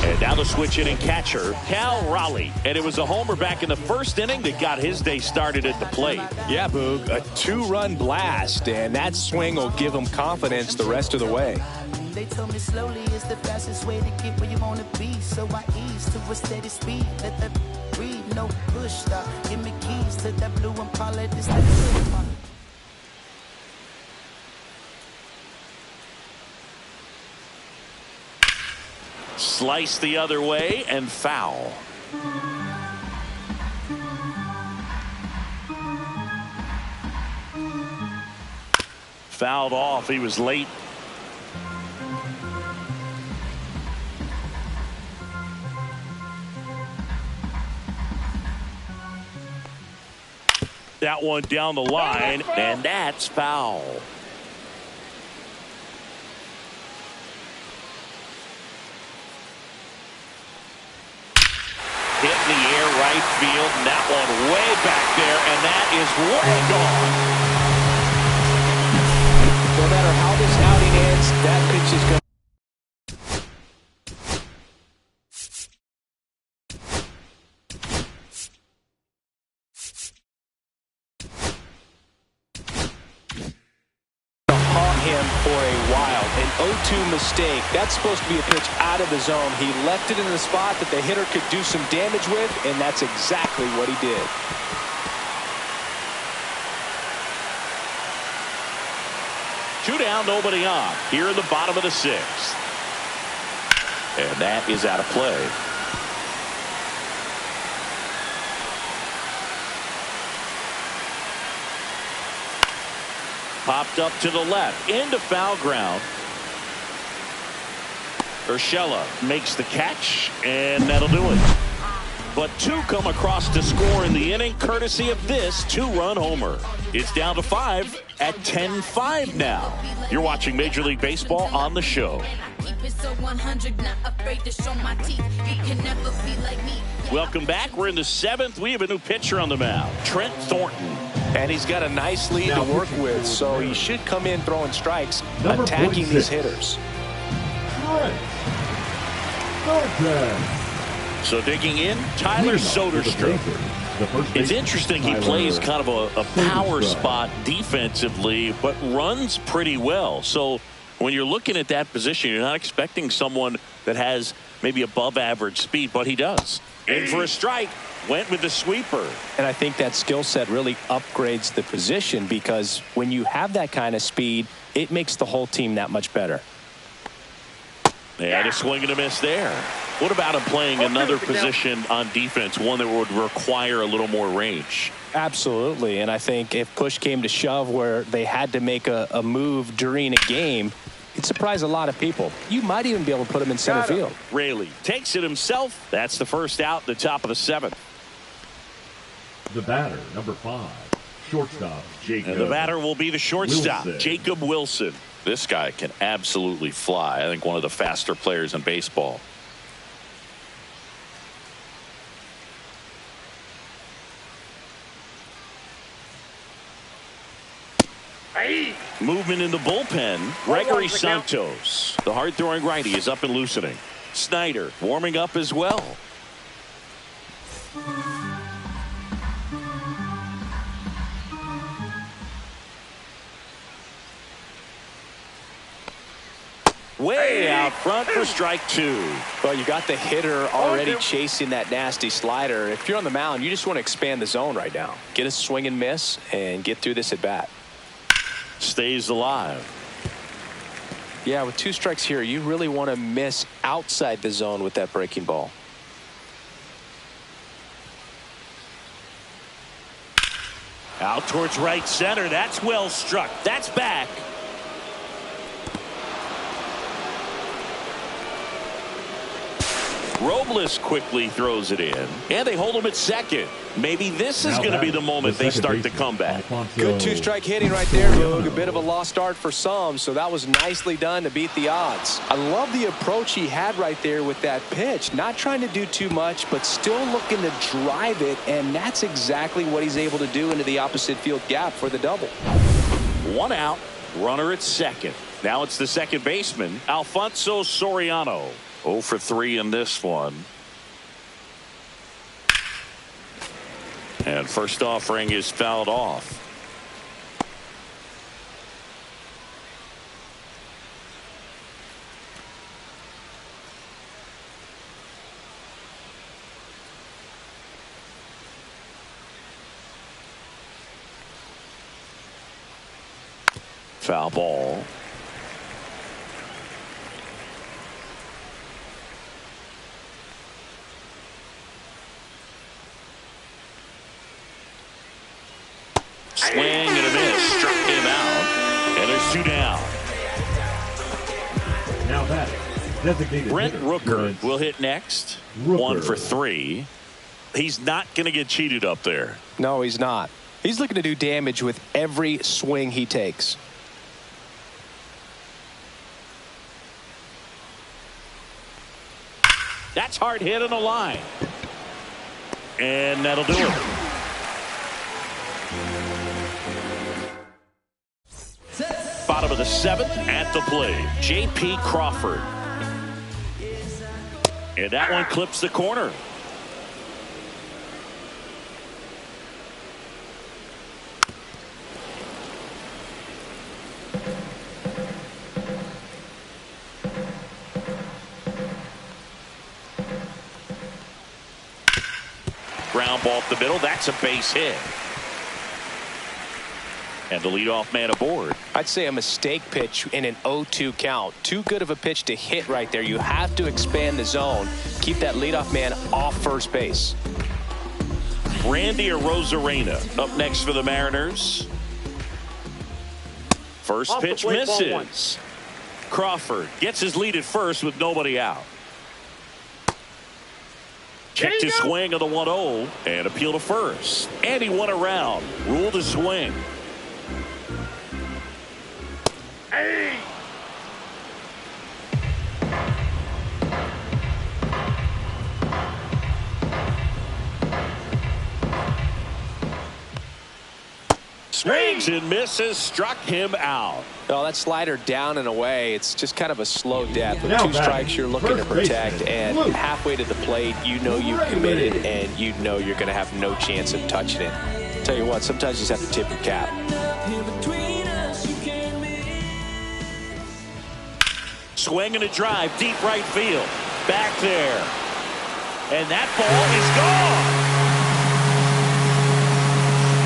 Speaker 1: And now the switch hitting catcher, Cal Raleigh. And it was a homer back in the first inning that got his day started at the plate.
Speaker 2: Yeah, Boog, a 2-run blast, and that swing will give him confidence the rest of the way.
Speaker 6: They told me slowly is the fastest way to get where you want to be. So I ease to a steady speed. Let that breathe, no push stop. Give me keys to that blue Impala. This that good one.
Speaker 1: Slice the other way and foul. Fouled off. He was late. That one down the line, and that's foul. Hit in the air right field, and that one way back there, and that is way gone.
Speaker 2: Well, that him for a while. An 0-2 mistake. That's supposed to be a pitch out of the zone. He left it in the spot that the hitter could do some damage with, and that's exactly what he did.
Speaker 1: Two down, nobody on. Here in the bottom of the sixth. And that is out of play. Popped up to the left into foul ground. Urshela makes the catch, and that'll do it. But two come across to score in the inning, courtesy of this two-run homer. It's down to 5 at 10-5 now. You're watching Major League Baseball on the show. Welcome back. We're in the 7th. We have a new pitcher on the mound, Trent Thornton.
Speaker 2: And he's got a nice lead to work with, so he should come in throwing strikes,
Speaker 3: Number
Speaker 2: attacking
Speaker 3: 46.
Speaker 2: these hitters.
Speaker 1: So digging in, Tyler Soderstrom. It's interesting, he plays kind of a power spot defensively, but runs pretty well. So when you're looking at that position, you're not expecting someone that has maybe above average speed, but he does. In for a strike, went with the sweeper.
Speaker 2: And I think that skill set really upgrades the position, because when you have that kind of speed, it makes the whole team that much better.
Speaker 1: And a swing and a miss there. What about him playing another position on defense, one that would require a little more range?
Speaker 2: Absolutely. And I think if push came to shove where they had to make a move during a game, it'd surprise a lot of people. You might even be able to put him in center field.
Speaker 1: Raley takes it himself. That's the first out, the top of the 7th.
Speaker 3: The batter, number 5, shortstop, Jacob.
Speaker 1: And the batter will be the shortstop,
Speaker 3: Wilson.
Speaker 1: Jacob Wilson. This guy can absolutely fly. I think one of the faster players in baseball. Movement in the bullpen. Gregory Santos, the hard-throwing righty, is up and loosening. Snyder warming up as well. Way out front for strike 2.
Speaker 2: Well, you got the hitter already chasing that nasty slider. If you're on the mound, you just want to expand the zone right now. Get a swing and miss and get through this at bat.
Speaker 1: Stays alive.
Speaker 2: Yeah, with 2 strikes here, you really want to miss outside the zone with that breaking ball.
Speaker 1: Out towards right center. That's well struck. That's back. Robles quickly throws it in, and they hold him at second. Maybe this is going to be the moment they start the comeback.
Speaker 2: Good 2-strike hitting right there, Doug. A bit of a lost start for some, so that was nicely done to beat the odds. I love the approach he had right there with that pitch. Not trying to do too much, but still looking to drive it, and that's exactly what he's able to do into the opposite field gap for the double.
Speaker 1: 1 out, runner at second. Now it's the second baseman, Alfonso Soriano. 0 for 3 in this one. And first offering is fouled off. Foul ball. Swing and a miss. Struck him out. And there's 2 down.
Speaker 3: Now that designated
Speaker 1: Brent
Speaker 3: hitter,
Speaker 1: Rooker will hit next.
Speaker 3: Rooker.
Speaker 1: 1 for 3. He's not going to get cheated up there.
Speaker 2: No, he's not. He's looking to do damage with every swing he takes.
Speaker 1: That's hard hit on the line. And that'll do it. Bottom of the 7th at the plate, J.P. Crawford. And that one clips the corner. Ground ball up the middle. That's a base hit. And the leadoff man aboard.
Speaker 2: I'd say a mistake pitch in an 0-2 count. Too good of a pitch to hit right there. You have to expand the zone. Keep that leadoff man off first base.
Speaker 1: Randy Arozarena up next for the Mariners. First pitch misses. Crawford gets his lead at first with nobody out. Checked his swing on the 1-0 and appeal to first. And he went around. Ruled a swing.
Speaker 4: Hey!
Speaker 1: Swings and misses, struck him out.
Speaker 2: Oh, that slider down and away. It's just kind of a slow death. With
Speaker 3: Now
Speaker 2: 2 strikes, you're looking to protect, and
Speaker 3: Luke.
Speaker 2: halfway to the plate, you know you've committed, and you know you're going to have no chance of touching it. Tell you what, sometimes you just have to tip your cap.
Speaker 1: Swing and a drive, deep right field. Back there. And that ball is gone.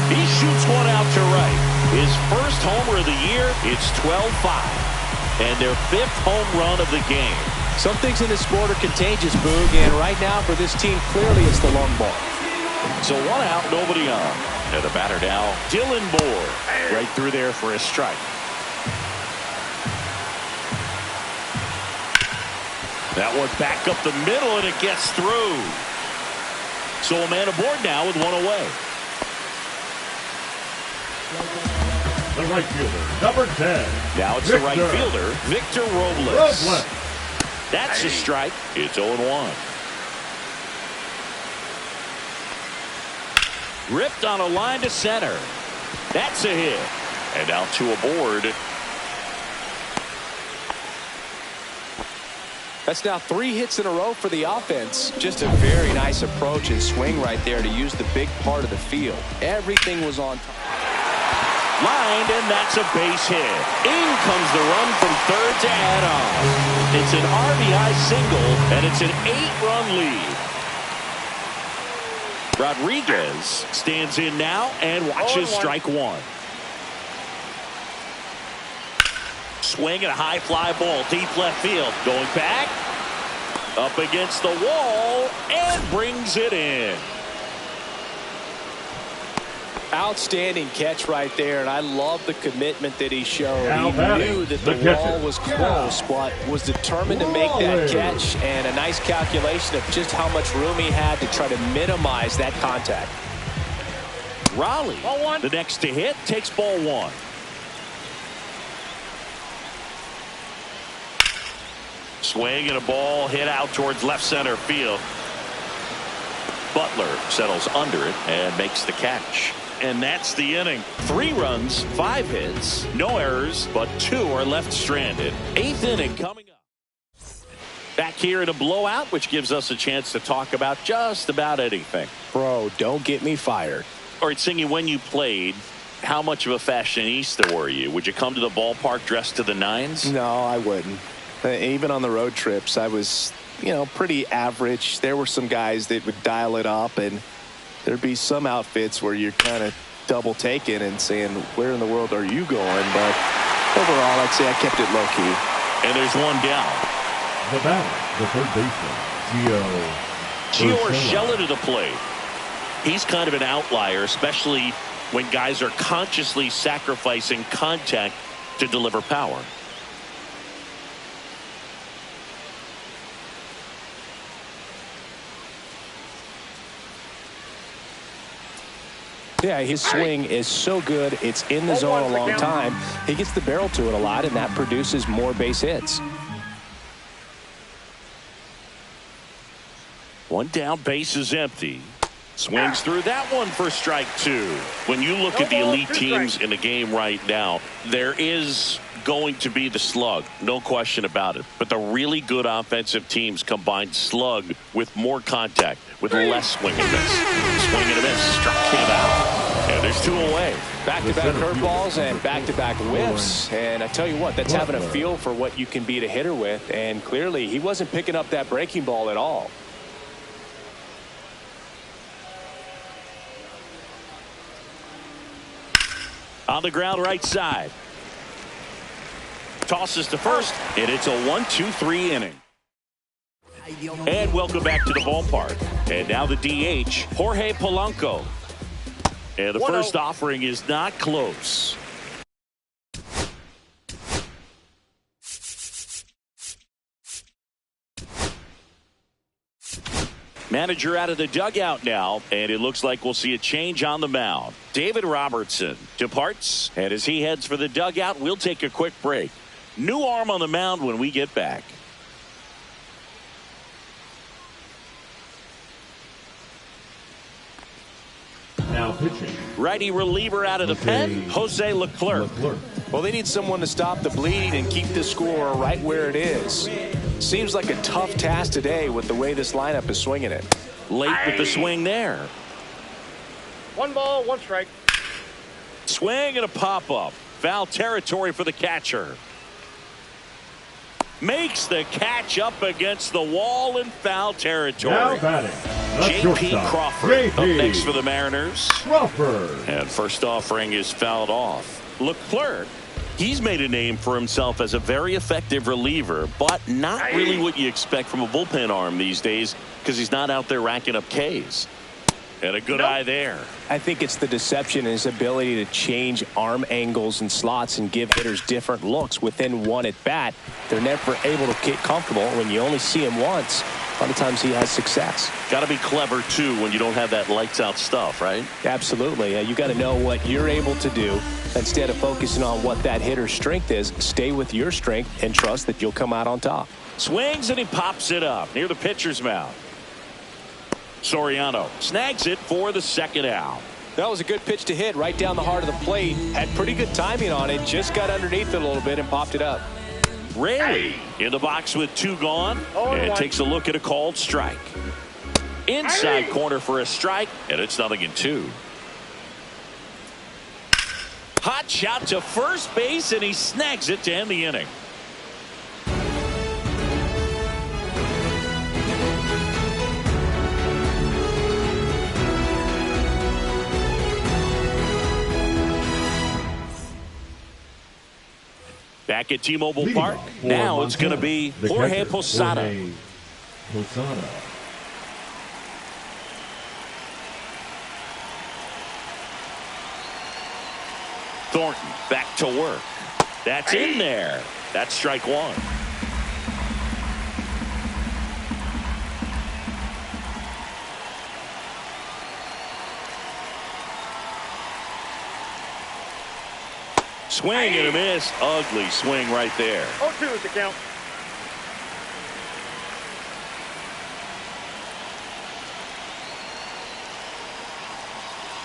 Speaker 1: He shoots one out to right. His first homer of the year, it's 12-5. And their 5th home run of the game.
Speaker 2: Some things in this sport are contagious, Boog, and right now for this team, clearly it's the long ball.
Speaker 1: So 1 out, nobody on. And the batter now, Dylan Moore. Right through there for a strike. That one back up the middle, and it gets through. So a man aboard now with 1 away.
Speaker 3: The right fielder, number 10.
Speaker 1: Now it's the right fielder, Victor Robles. That's a strike. It's 0-1. Ripped on a line to center. That's a hit. And now 2 aboard.
Speaker 2: That's now 3 hits in a row for the offense. Just a very nice approach and swing right there to use the big part of the field. Everything was on top.
Speaker 1: Lined, and that's a base hit. In comes the run from third to add on. It's an RBI single, and it's an 8-run lead. Rodriguez stands in now and watches strike 1. Swing and a high fly ball, deep left field. Going back, up against the wall, and brings it in.
Speaker 2: Outstanding catch right there, and I love the commitment that he showed.
Speaker 3: Now
Speaker 2: He knew that the wall was close, but was determined to make that catch, and a nice calculation of just how much room he had to try to minimize that contact.
Speaker 1: Raleigh, the next to hit, takes ball 1. Swing and a ball hit out towards left center field. Butler settles under it and makes the catch. And that's the inning. 3 runs, 5 hits, no errors, but 2 are left stranded. 8th inning coming up. Back here in a blowout, which gives us a chance to talk about just about anything.
Speaker 2: Bro, don't get me fired.
Speaker 1: All right, Singy, when you played, how much of a fashionista were you? Would you come to the ballpark dressed to the nines?
Speaker 2: No, I wouldn't. Even on the road trips, I was, pretty average. There were some guys that would dial it up, and there'd be some outfits where you're kind of double taking and saying, where in the world are you going? But overall, I'd say I kept it low key.
Speaker 1: And there's 1 down.
Speaker 3: The batter, the third baseman,
Speaker 1: Gio Urshela to the plate. He's kind of an outlier, especially when guys are consciously sacrificing contact to deliver power.
Speaker 2: Yeah, his swing is so good. It's in the zone a long time. He gets the barrel to it a lot, and that produces more base hits.
Speaker 1: 1 down, base is empty. Swings through that one for strike 2. When you look at the elite teams in the game right now, there is going to be the slug, no question about it. But the really good offensive teams combine slug with more contact, with less swing and miss. Swing and a miss, struck him out. And there's 2 away.
Speaker 2: Back-to-back curveballs and back-to-back whiffs. And I tell you what, that's having a feel for what you can beat a hitter with. And clearly, he wasn't picking up that breaking ball at all.
Speaker 1: On the ground right side. Tosses to first, and it's a 1-2-3 inning. And welcome back to the ballpark. And now the DH, Jorge Polanco. And the first offering is not close. Manager out of the dugout now, and it looks like we'll see a change on the mound. David Robertson departs, and as he heads for the dugout, we'll take a quick break. New arm on the mound when we get back.
Speaker 3: Now pitching.
Speaker 1: Righty reliever out of the pen, Jose Leclerc.
Speaker 2: Well, they need someone to stop the bleed and keep the score right where it is. Seems like a tough task today with the way this lineup is swinging it.
Speaker 1: Late with the swing there.
Speaker 4: 1 ball, 1 strike.
Speaker 1: Swing and a pop-up. Foul territory for the catcher. Makes the catch up against the wall in foul territory.
Speaker 3: Now batting.
Speaker 1: J.P. Crawford up next for the Mariners.
Speaker 3: Crawford.
Speaker 1: And first offering is fouled off. Leclerc, he's made a name for himself as a very effective reliever, but not really what you expect from a bullpen arm these days because he's not out there racking up Ks. And a good eye there.
Speaker 2: I think it's the deception and his ability to change arm angles and slots and give hitters different looks within one at bat. They're never able to get comfortable. When you only see him once, a lot of times he has success.
Speaker 1: Got to be clever, too, when you don't have that lights-out stuff, right?
Speaker 2: Absolutely. You got to know what you're able to do. Instead of focusing on what that hitter's strength is, stay with your strength and trust that you'll come out on top.
Speaker 1: Swings and he pops it up near the pitcher's mound. Soriano snags it for the second out.
Speaker 2: That was a good pitch to hit right down the heart of the plate. Had pretty good timing on it. Just got underneath it a little bit and popped it up.
Speaker 1: Raley in the box with 2 gone and takes a look at a called strike. Inside corner for a strike, and it's 0-2. Hot shot to first base, and he snags it to end the inning. Back at T-Mobile Park. Now it's going to be Jorge Posada. Thornton back to work. That's in there. That's strike 1. Swing and a miss. Ugly swing right there.
Speaker 4: 0-2 is the count.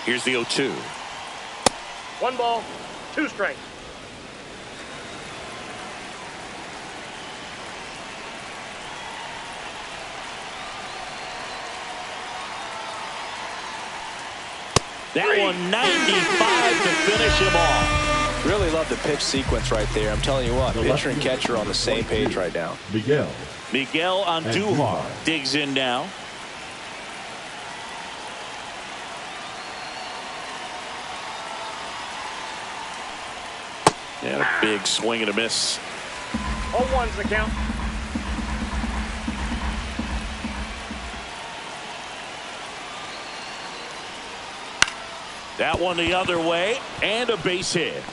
Speaker 1: Here's the 0-2.
Speaker 4: 1 ball, 2 strikes.
Speaker 1: That one 95 to finish him off.
Speaker 2: Really love the pitch sequence right there. I'm telling you what, pitcher and catcher are on the same page right now.
Speaker 3: Miguel
Speaker 1: Andujar digs in now. And a big swing and a miss.
Speaker 4: 0-1's the count.
Speaker 1: That one the other way, and a base hit.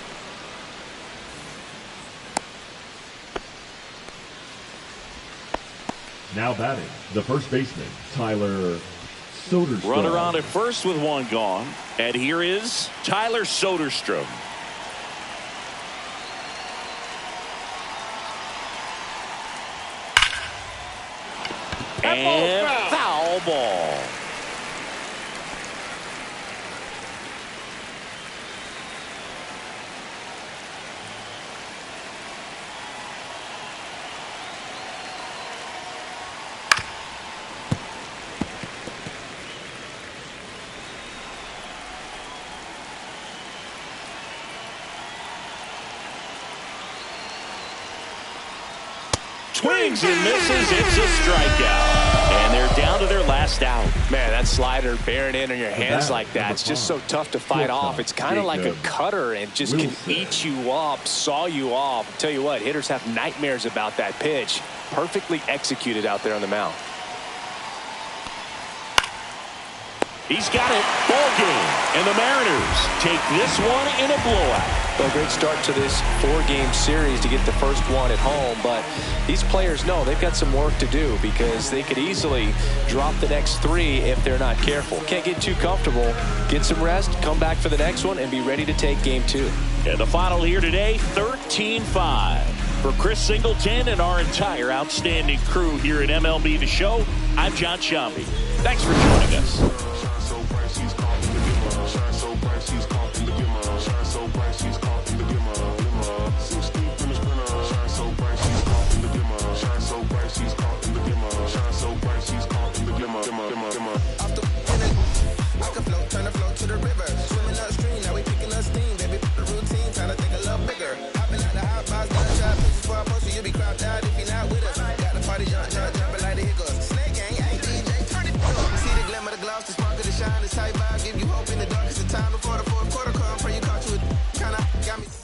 Speaker 3: Now batting, the first baseman, Tyler Soderstrom.
Speaker 1: Runner on at first with 1 gone. And here is Tyler Soderstrom. And foul ball. Swings and misses. It's a strikeout. And And they're down to their last out.
Speaker 2: Man, that slider bearing in on your hands like that, it's just so tough to fight off. It's kind of like a cutter and just can eat you up, saw you off. I'll tell you what, hitters have nightmares about that pitch. Perfectly executed out there on the mound.
Speaker 1: He's got it. Ball game. And the Mariners take this one in a blowout.
Speaker 2: Well, great start to this 4-game series to get the first one at home, but these players know they've got some work to do because they could easily drop the next 3 if they're not careful. Can't get too comfortable. Get some rest, come back for the next one, and be ready to take game 2.
Speaker 1: And the final here today, 13-5. For Chris Singleton and our entire outstanding crew here at MLB The Show, I'm John Shambi. Thanks for joining us.
Speaker 7: Give you hope in the darkest of time before the fourth quarter come. Pray you caught you. Kinda got me.